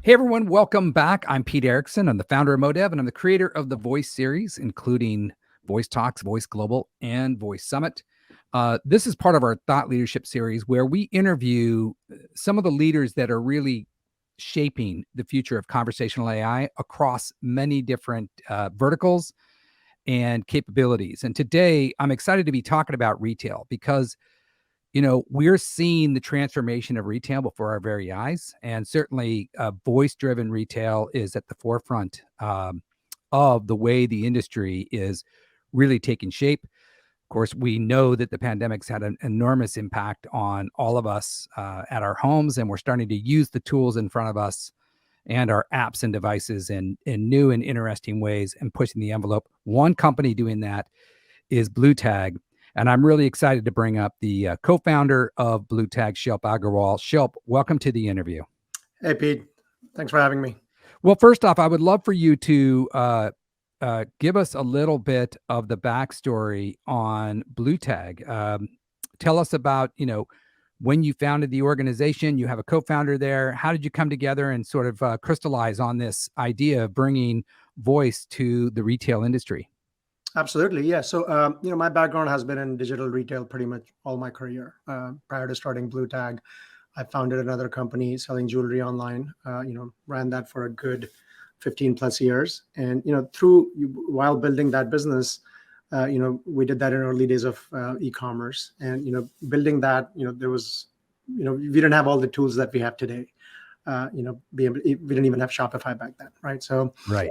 Hey everyone, welcome back. I'm Pete Erickson. I'm the founder of Modev, and I'm the creator of the Voice series, including Voice Talks, Voice Global, and Voice Summit. This is part of our thought leadership series where we interview some of the leaders that are really shaping the future of conversational AI across many different verticals and capabilities. And today I'm excited to be talking about retail because we're seeing the transformation of retail before our very eyes. And certainly voice-driven retail is at the forefront of the way the industry is really taking shape. Of course, we know that the pandemic's had an enormous impact on all of us at our homes, and we're starting to use the tools in front of us and our apps and devices in new and interesting ways and pushing the envelope. One company doing that is Blutag. And I'm really excited to bring up the co-founder of Blutag, Shilp Agarwal. Shilp, welcome to the interview. Hey, Pete. Thanks for having me. Well, first off, I would love for you to give us a little bit of the backstory on Blutag. Tell us about, when you founded the organization. You have a co-founder there. How did you come together and sort of crystallize on this idea of bringing voice to the retail industry? Absolutely. Yeah. So, my background has been in digital retail pretty much all my career. Prior to starting Blutag, I founded another company selling jewelry online, ran that for a good 15 plus years. And, while building that business, we did that in early days of e-commerce. And, building that, there was, we didn't have all the tools that we have today. We didn't even have Shopify back then. Right. So, right.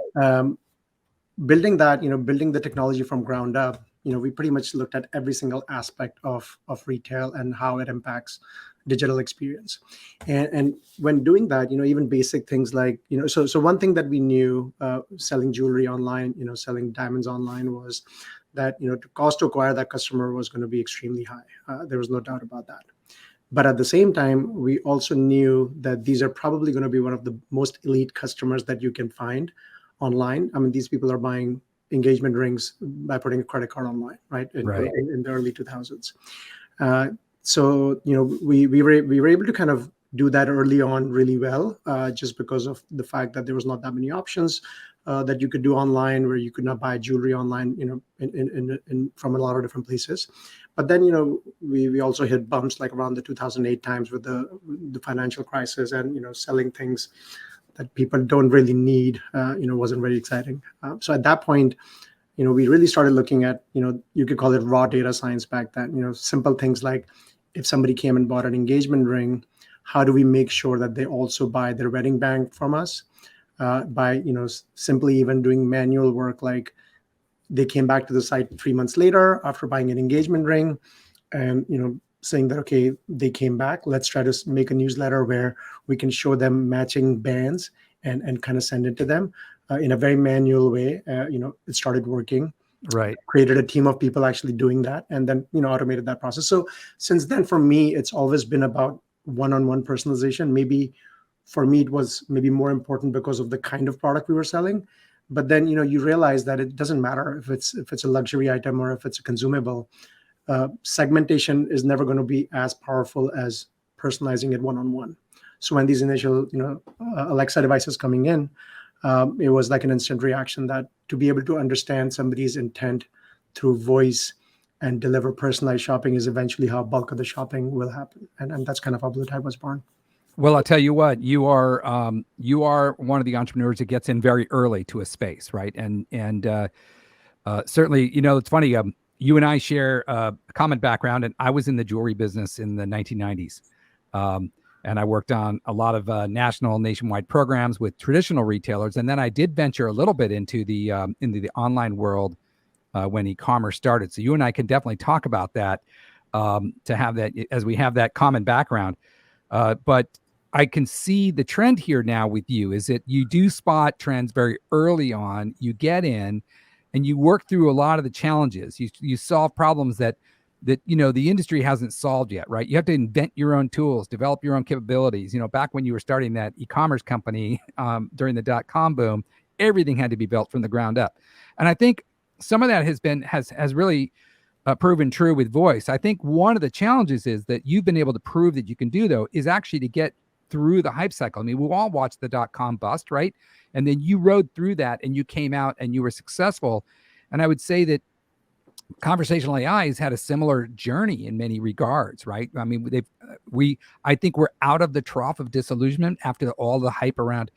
Building that, building the technology from ground up, we pretty much looked at every single aspect of retail and how it impacts digital experience. And when doing that, even basic things like, so one thing that we knew selling jewelry online, selling diamonds online was that, the cost to acquire that customer was going to be extremely high. There was no doubt about that. But at the same time, we also knew that these are probably going to be one of the most elite customers that you can find online. I mean, these people are buying engagement rings by putting a credit card online, right? In the early 2000s. So, we were able to kind of do that early on really well, just because of the fact that there was not that many options that you could do online, where you could not buy jewelry online, from a lot of different places. But then, we also hit bumps like around the 2008 times with the financial crisis, and, selling things that people don't really need, wasn't very exciting. So at that point, we really started looking at, you could call it raw data science back then, simple things like if somebody came and bought an engagement ring, how do we make sure that they also buy their wedding band from us by, simply even doing manual work, like they came back to the site 3 months later after buying an engagement ring and, saying that, okay, they came back, let's try to make a newsletter where we can show them matching bands and kind of send it to them in a very manual way. It started working. Right. Created a team of people actually doing that, and then, automated that process. So since then, for me, it's always been about one-on-one personalization. Maybe for me, it was maybe more important because of the kind of product we were selling. But then, you realize that it doesn't matter if it's a luxury item or if it's a consumable. Segmentation is never going to be as powerful as personalizing it one-on-one. So when these initial, Alexa devices coming in, it was like an instant reaction that to be able to understand somebody's intent through voice and deliver personalized shopping is eventually how bulk of the shopping will happen. And that's kind of how Blutag was born. Well, I'll tell you what, you are one of the entrepreneurs that gets in very early to a space, right? And certainly, it's funny. You and I share a common background, and I was in the jewelry business in the 1990s. And I worked on a lot of nationwide programs with traditional retailers. And then I did venture a little bit into the online world when e-commerce started. So you and I can definitely talk about that to have that, as we have that common background. But I can see the trend here now with you is that you do spot trends very early on. You get in and you work through a lot of the challenges. You solve problems that the industry hasn't solved yet, right? You have to invent your own tools, develop your own capabilities. Back when you were starting that e-commerce company during the .com boom, everything had to be built from the ground up. And I think some of that has really proven true with voice. I think one of the challenges is that you've been able to prove that you can do, though, is actually to get through the hype cycle. I mean, we all watched the dot-com bust, right? And then you rode through that and you came out and you were successful. And I would say that conversational AI has had a similar journey in many regards, right? I mean, I think we're out of the trough of disillusionment after all the hype around,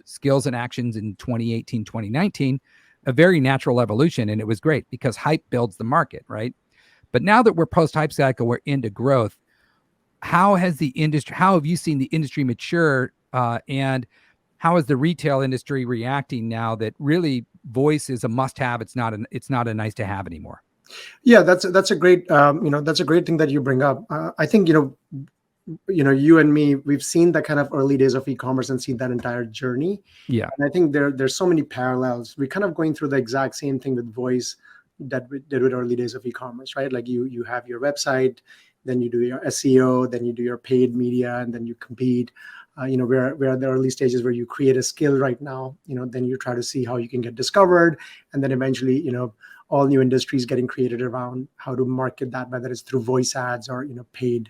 skills and actions in 2018, 2019, a very natural evolution. And it was great because hype builds the market, right? But now that we're post-hype cycle, we're into growth. How have you seen the industry mature, and how is the retail industry reacting now that really voice is a must-have? It's not a nice to have anymore. Yeah, that's a great that's a great thing that you bring up. I think you and me, we've seen the kind of early days of e-commerce and seen that entire journey. Yeah. And I think there's so many parallels. We're kind of going through the exact same thing with voice that we did with early days of e-commerce, right? Like you have your website, then you do your SEO, then you do your paid media, and then you compete. We're at the early stages where you create a skill right now, then you try to see how you can get discovered. And then eventually, all new industries getting created around how to market that, whether it's through voice ads or, paid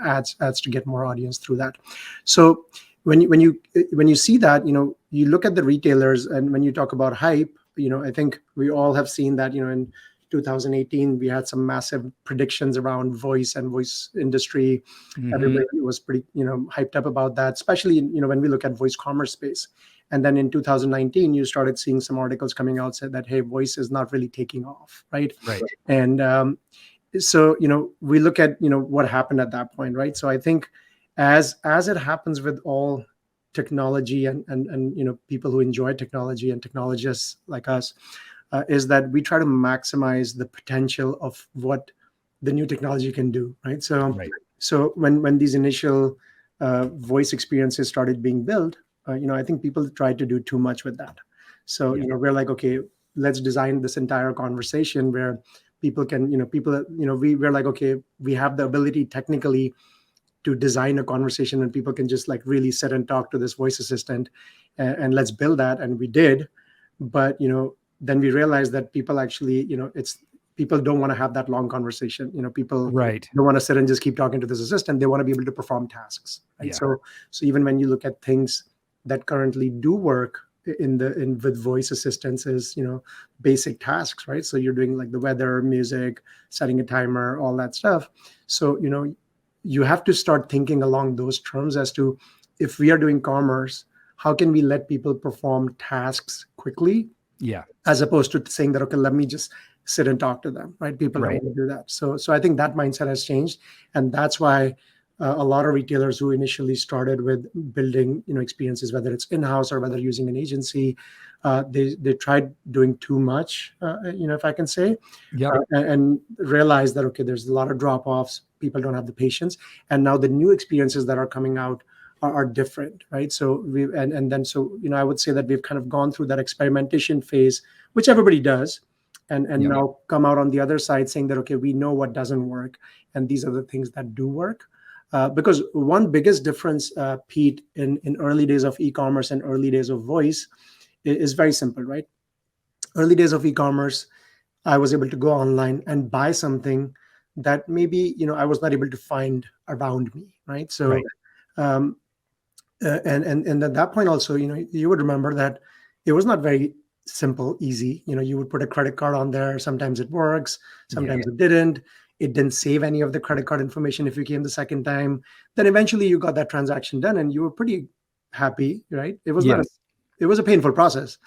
ads to get more audience through that. So when you see that, you look at the retailers, and when you talk about hype, I think we all have seen that, in 2018, we had some massive predictions around voice and voice industry. Mhm. Everybody was pretty, hyped up about that, especially, when we look at voice commerce space. And then in 2019, you started seeing some articles coming out said that, hey, voice is not really taking off, right? Right. And so, we look at, what happened at that point, right? So I think as it happens with all technology and people who enjoy technology and technologists like us, is that we try to maximize the potential of what the new technology can do, right? So, Right. so when these initial voice experiences started being built, I think people tried to do too much with that. So, Yeah. we're like, okay, let's design this entire conversation where people can, we're like, okay, we have the ability technically to design a conversation and people can just like really sit and talk to this voice assistant, and let's build that. And we did. But, then we realized that people actually, people don't want to have that long conversation. People Right. don't want to sit and just keep talking to this assistant. They want to be able to perform tasks, right? Yeah. So even when you look at things that currently do work with voice assistants is, basic tasks, right? So you're doing like the weather, music, setting a timer, all that stuff. So, you have to start thinking along those terms as to, if we are doing commerce, how can we let people perform tasks quickly? Yeah. As opposed to saying that, okay, let me just sit and talk to them, right? People don't Right. want to do that. So I think that mindset has changed. And that's why a lot of retailers who initially started with building, experiences, whether it's in-house or whether using an agency, they tried doing too much, if I can say, Yep. and realized that, okay, there's a lot of drop-offs. People don't have the patience. And now the new experiences that are coming out are different, right? So I would say that we've kind of gone through that experimentation phase, which everybody does, and Yep. now come out on the other side saying that, okay, we know what doesn't work, and these are the things that do work. Because one biggest difference, Pete, in early days of e-commerce and early days of voice is very simple, right? Early days of e-commerce, I was able to go online and buy something that maybe, I was not able to find around me, right? So, Right. um, and at that point also, you would remember that it was not very simple, easy. You would put a credit card on there. Sometimes it works, sometimes it didn't. It didn't save any of the credit card information if you came the second time. Then eventually you got that transaction done and you were pretty happy, right? It was not Yes. it was a painful process.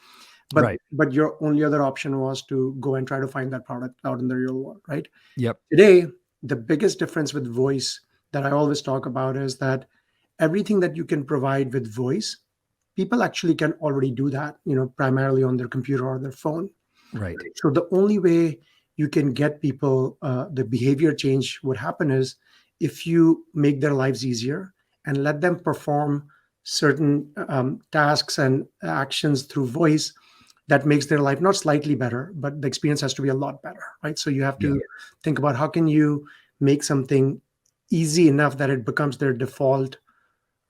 But Right. but your only other option was to go and try to find that product out in the real world, right? Yep. Today, the biggest difference with voice that I always talk about is that everything that you can provide with voice, people actually can already do that, primarily on their computer or their phone. Right. So the only way you can get people, the behavior change would happen is if you make their lives easier and let them perform certain tasks and actions through voice that makes their life not slightly better, but the experience has to be a lot better, right? So you have to Yeah. think about how can you make something easy enough that it becomes their default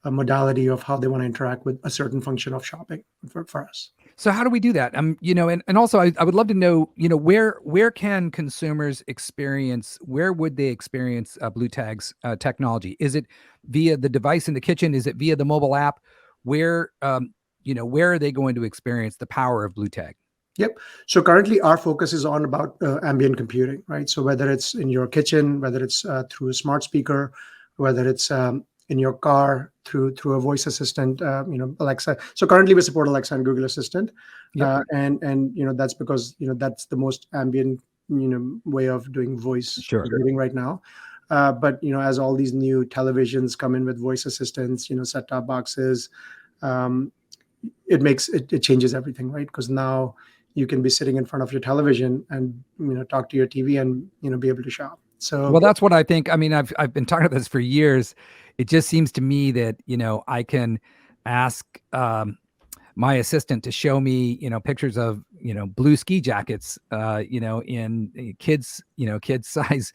modality of how they want to interact with a certain function of shopping for us. So how do we do that? And also I would love to know, where can consumers experience, where would they experience Blutag's technology? Is it via the device in the kitchen? Is it via the mobile app? Where, where are they going to experience the power of Blutag? Yep. So currently, our focus is on about ambient computing, right? So whether it's in your kitchen, whether it's through a smart speaker, whether it's in your car through a voice assistant, Alexa. So currently, we support Alexa and Google Assistant, Yep. and that's because that's the most ambient way of doing voice Sure. computing right now. But as all these new televisions come in with voice assistants, set-top boxes, um, it changes everything, right? Because now you can be sitting in front of your television and talk to your TV and be able to shop. So Well, that's what I think. I mean, I've been talking about this for years. It just seems to me that, I can ask my assistant to show me, pictures of, blue ski jackets, in kids size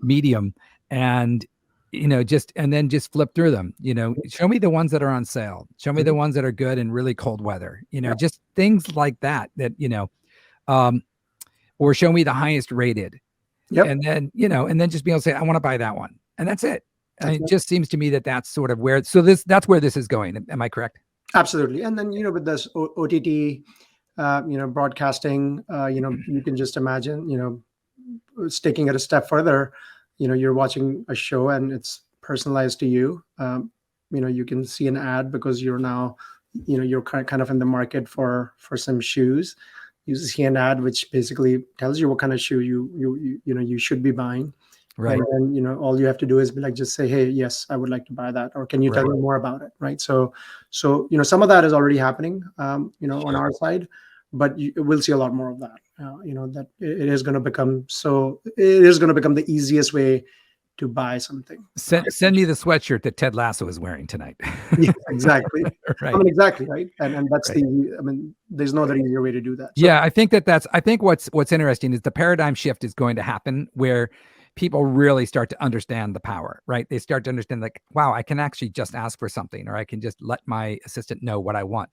medium, and then just flip through them. Show me the ones that are on sale. Show me the ones that are good in really cold weather. Yeah. Just things like that. Um, or show me the highest rated. Yep. And then just be able to say, I want to buy that one, and that's it. And it just seems to me that that's sort of where. So that's where this is going. Am I correct? Absolutely. And then with this OTT, broadcasting, you can just imagine, taking it a step further. You're watching a show and it's personalized to you. You can see an ad because you're now, you're kind of in the market for some shoes. You see an ad which basically tells you what kind of shoe you should be buying. Right. And then all you have to do is be like, just say, hey, yes, I would like to buy that, or can you tell me more about it, right? So some of that is already happening, on our side, but we'll see a lot more of that. That it is going to become the easiest way to buy something. Send me the sweatshirt that Ted Lasso is wearing tonight. Yeah, exactly. Right. I mean, exactly, right. And that's there's no other easier way to do that. So, yeah, I think what's interesting is the paradigm shift is going to happen where people really start to understand the power, right? They start to understand, like, wow, I can actually just ask for something, or I can just let my assistant know what I want.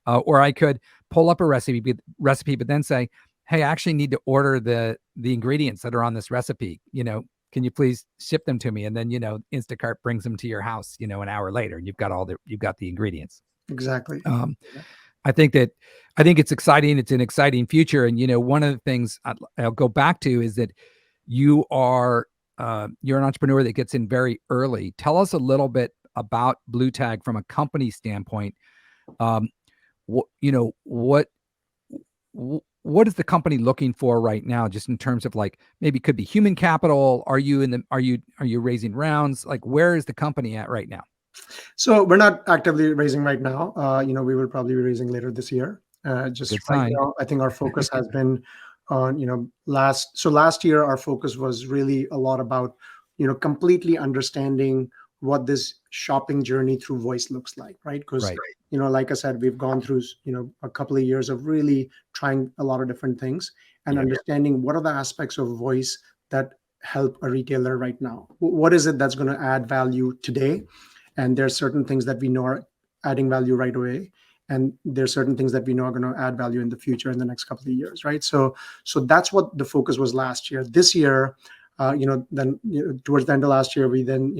Or I could pull up a recipe, but then say, hey, I actually need to order the ingredients that are on this recipe. Can you please ship them to me? And then, Instacart brings them to your house, an hour later, and you've got the ingredients. exactly. I think it's exciting. It's an exciting future. And, one of the things I'll go back to is that you're an entrepreneur that gets in very early. Tell us a little bit about Blutag from a company standpoint. What is the company looking for right now, just in terms of, like, maybe it could be human capital? Are you raising rounds? Like, where is the company at right now? So we're not actively raising right now. We will probably be raising later this year. Just Good right sign. now, I think our focus has been on, last year, our focus was really a lot about, completely understanding what this shopping journey through voice looks like, right? Because, Right. like I said, we've gone through, a couple of years of really trying a lot of different things and Yeah. understanding what are the aspects of voice that help a retailer right now. What is it that's going to add value today? And there's certain things that we know are adding value right away, and there's certain things that we know are going to add value in the future, in the next couple of years, right? So that's what the focus was last year. This year, then towards the end of last year, we then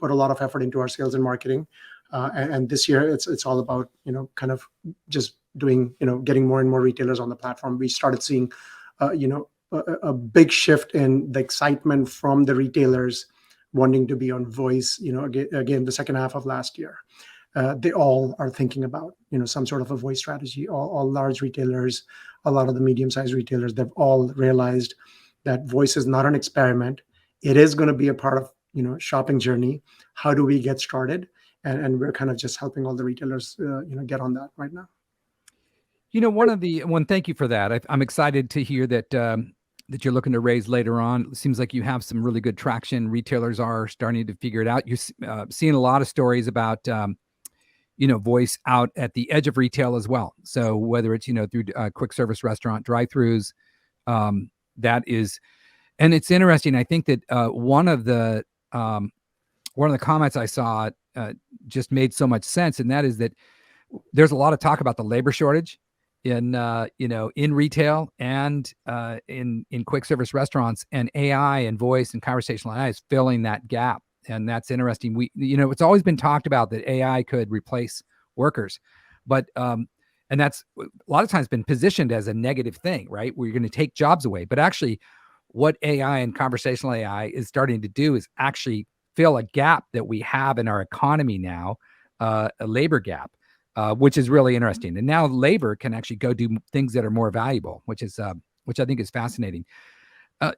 put a lot of effort into our sales and marketing, and this year it's all about kind of just doing getting more and more retailers on the platform. We started seeing a big shift in the excitement from the retailers wanting to be on voice. Again, the second half of last year, they all are thinking about some sort of a voice strategy. All large retailers, a lot of the medium-sized retailers, they've all realized that voice is not an experiment. It is going to be a part of shopping journey. How do we get started? And we're kind of just helping all the retailers get on that right now. Thank you for that. I'm excited to hear that that you're looking to raise later on. It seems like you have some really good traction. Retailers are starting to figure it out. You're seeing a lot of stories about voice out at the edge of retail as well. So whether it's through quick service restaurant drive-throughs, that is, and it's interesting. I think that one of the comments I saw just made so much sense, and that is that there's a lot of talk about the labor shortage, in in retail and in quick service restaurants, and AI and voice and conversational AI is filling that gap. And that's interesting. We it's always been talked about that AI could replace workers, but and that's a lot of times been positioned as a negative thing, right? Where you're going to take jobs away. But actually, what AI and conversational AI is starting to do is actually fill a gap that we have in our economy now, a labor gap, which is really interesting. And now labor can actually go do things that are more valuable, which I think is fascinating.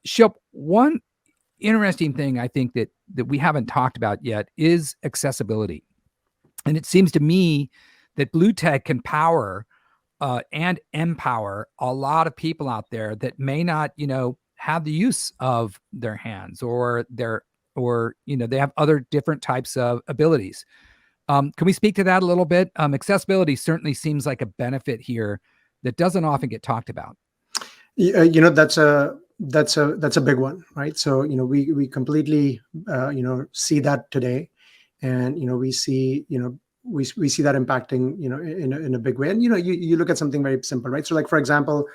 Shilp, one interesting thing I think that we haven't talked about yet is accessibility. And it seems to me that Blutag can power and empower a lot of people out there that may not, have the use of their hands, or they have other different types of abilities. Can we speak to that a little bit? Accessibility certainly seems like a benefit here that doesn't often get talked about. That's a big one, right? So we completely see that today, and we see we see that impacting in a big way. And you look at something very simple, right? So like, for example,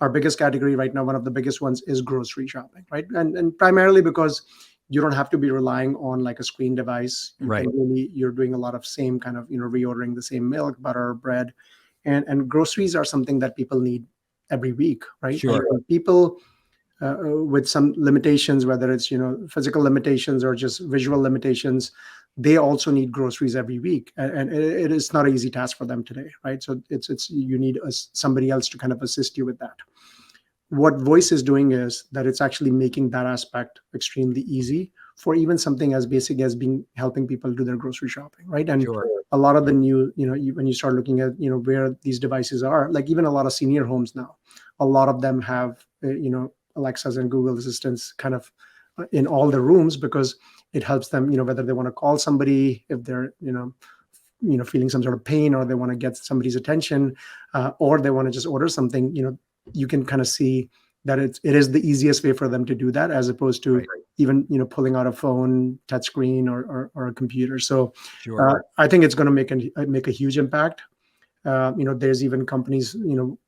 our biggest category right now, one of the biggest ones, is grocery shopping, right? And primarily because you don't have to be relying on like a screen device. Right. You're doing a lot of same kind of reordering the same milk, butter, bread, and groceries are something that people need every week, right? Sure. And people with some limitations, whether it's physical limitations or just visual limitations, they also need groceries every week, and it is not an easy task for them today, right? So it's you need somebody else to kind of assist you with that. What voice is doing is that it's actually making that aspect extremely easy for even something as basic as helping people do their grocery shopping, right? And Sure. a lot of the new, when you start looking at where these devices are, like even a lot of senior homes now, a lot of them have Alexas and Google Assistants kind of in all the rooms, because it helps them, whether they want to call somebody, if they're feeling some sort of pain, or they want to get somebody's attention, or they want to just order something. You can kind of see that it is the easiest way for them to do that, as opposed to even pulling out a phone, touch screen, or a computer. So Sure. I think it's going to make a huge impact. There's even companies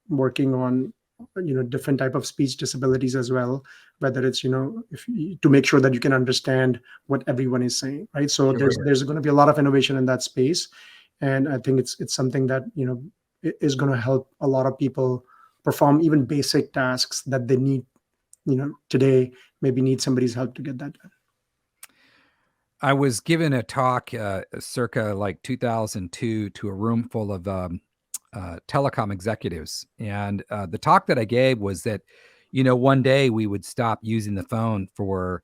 working on different type of speech disabilities as well, whether it's to make sure that you can understand what everyone is saying, right? So Sure. there's going to be a lot of innovation in that space, and I think it's something that is going to help a lot of people perform even basic tasks that they need today, maybe need somebody's help to get that done. I was given a talk circa like 2002 to a room full of telecom executives. And the talk that I gave was that, one day we would stop using the phone for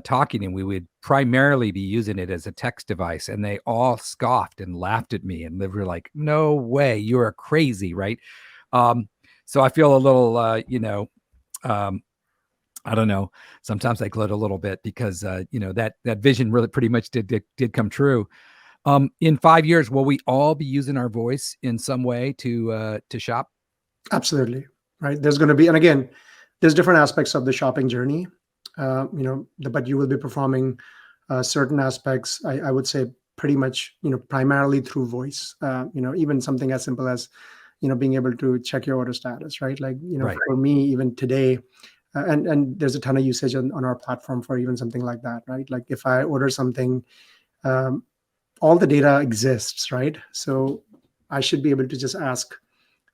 talking, and we would primarily be using it as a text device. And they all scoffed and laughed at me, and they were like, no way, you're crazy, right? So I feel a little, I don't know. Sometimes I gloat a little bit because, that vision really pretty much did come true. In 5 years, will we all be using our voice in some way to shop? Absolutely, right. There's going to be, and again, there's different aspects of the shopping journey, but you will be performing certain aspects. I would say pretty much, primarily through voice. Even something as simple as, being able to check your order status, right? Like, Right. For me, even today, and there's a ton of usage on our platform for even something like that, right? Like if I order something, all the data exists, right? So I should be able to just ask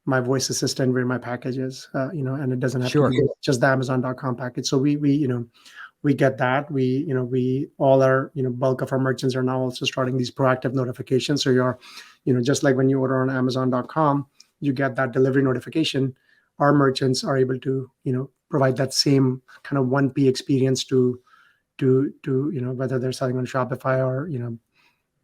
my voice assistant where my package is, and it doesn't have Sure. to be just the Amazon.com package. So we get that. We all our, bulk of our merchants are now also starting these proactive notifications. So you're, just like when you order on Amazon.com, you get that delivery notification. Our merchants are able to, provide that same kind of 1P experience to whether they're selling on Shopify or,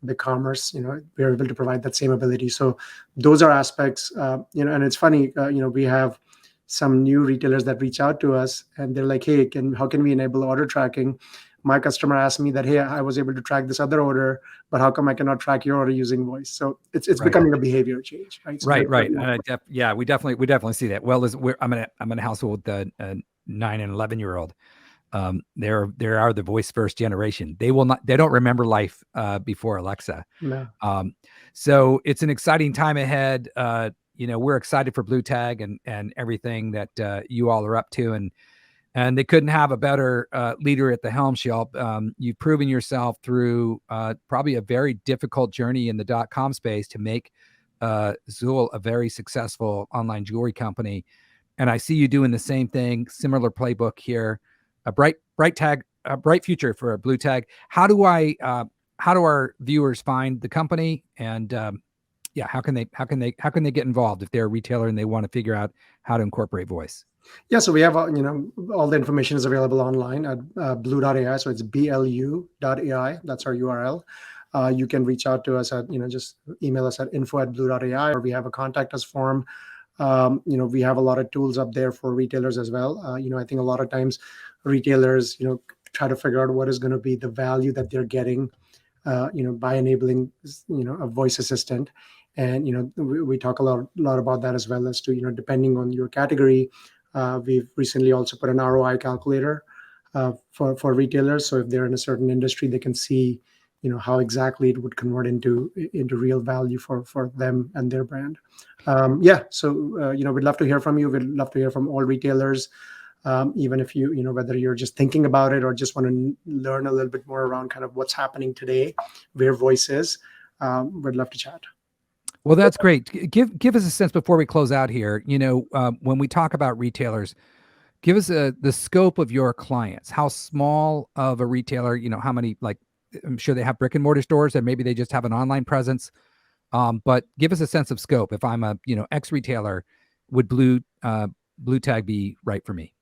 BigCommerce, we're able to provide that same ability. So those are aspects, and it's funny, we have some new retailers that reach out to us, and they're like, hey, how can we enable order tracking? My customer asked me that, hey, I was able to track this other order, but how come I cannot track your order using voice? So it's Right. becoming a behavior change, right? So Right. And we definitely see that. Well, I'm in a household with a 9 and 11-year-old. They are the voice first generation. They don't remember life before Alexa. No. So it's an exciting time ahead. we're excited for Blutag and everything that you all are up to, and they couldn't have a better leader at the helm, Shilp. You've proven yourself through probably a very difficult journey in the .com space to make Zool a very successful online jewelry company. And I see you doing the same thing, similar playbook here. A bright future for Blutag. How do our viewers find the company? And how can they get involved if they're a retailer and they want to figure out how to incorporate voice? Yeah, so we have all the information is available online at blue.ai. So it's blu.ai. That's our URL. You can reach out to us at just email us at info@blue.ai, or we have a contact us form. We have a lot of tools up there for retailers as well. I think a lot of times retailers try to figure out what is going to be the value that they're getting by enabling a voice assistant. And we talk a lot about that, as well as to depending on your category. We've recently also put an ROI calculator for retailers. So if they're in a certain industry, they can see how exactly it would convert into real value for them and their brand. So we'd love to hear from you. We'd love to hear from all retailers, even if whether you're just thinking about it or just want to learn a little bit more around kind of what's happening today, where voice is. We'd love to chat. Well, that's great. Give us a sense before we close out here. When we talk about retailers, give us the scope of your clients. How small of a retailer? How many? Like, I'm sure they have brick and mortar stores, and maybe they just have an online presence. But give us a sense of scope. If I'm a ex retailer, would Blutag be right for me?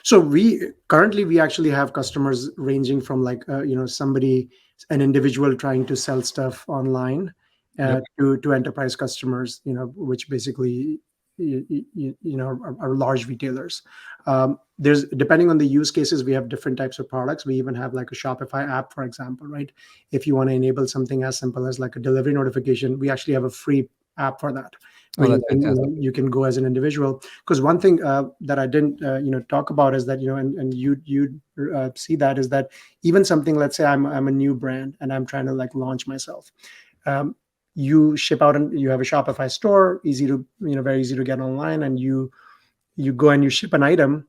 So we actually have customers ranging from an individual trying to sell stuff online to enterprise customers, which basically are large retailers. There's, depending on the use cases, we have different types of products. We even have like a Shopify app, for example, right? If you want to enable something as simple as like a delivery notification, we actually have a free app for that. Where you can go as an individual. Because one thing that I didn't talk about is that and you see that is that even something, let's say I'm a new brand and I'm trying to launch myself. You ship out and you have a Shopify store, very easy to get online, and you go and you ship an item.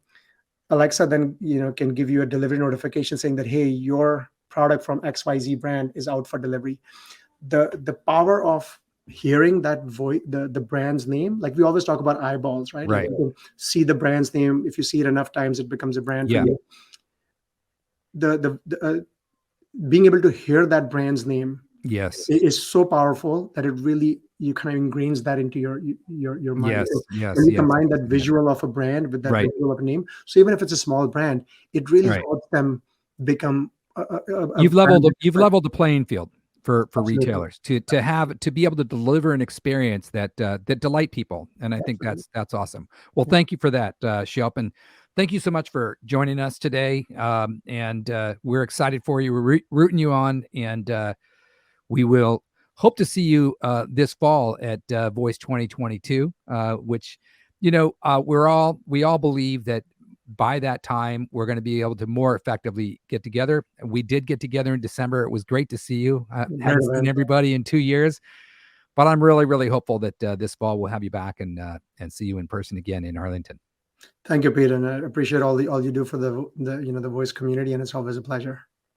Alexa then can give you a delivery notification saying that, hey, your product from XYZ brand is out for delivery. The power of hearing that voice, the brand's name, like we always talk about eyeballs, right? Right. You can see the brand's name. If you see it enough times, it becomes a brand for you. The being able to hear that brand's name, yes, is so powerful that it really, you kind of ingrains that into your mind. Yes. When you combine that visual of a brand with that visual of a name, so even if it's a small brand, it really helps them become you've leveled the playing field for Absolutely. Retailers to be able to deliver an experience that delight people. And I think that's awesome. Well, thank you for that, Shilp, and thank you so much for joining us today. And we're excited for you. We're rooting you on, and we will hope to see you this fall at Voice 2022, which we all believe that by that time we're going to be able to more effectively get together. And we did get together in December. It was great to see you. Hadn't seen everybody in 2 years, but I'm really, really hopeful that this fall we'll have you back and see you in person again in Arlington. Thank you, Pete, and I appreciate all you do for the voice community, and it's always a pleasure.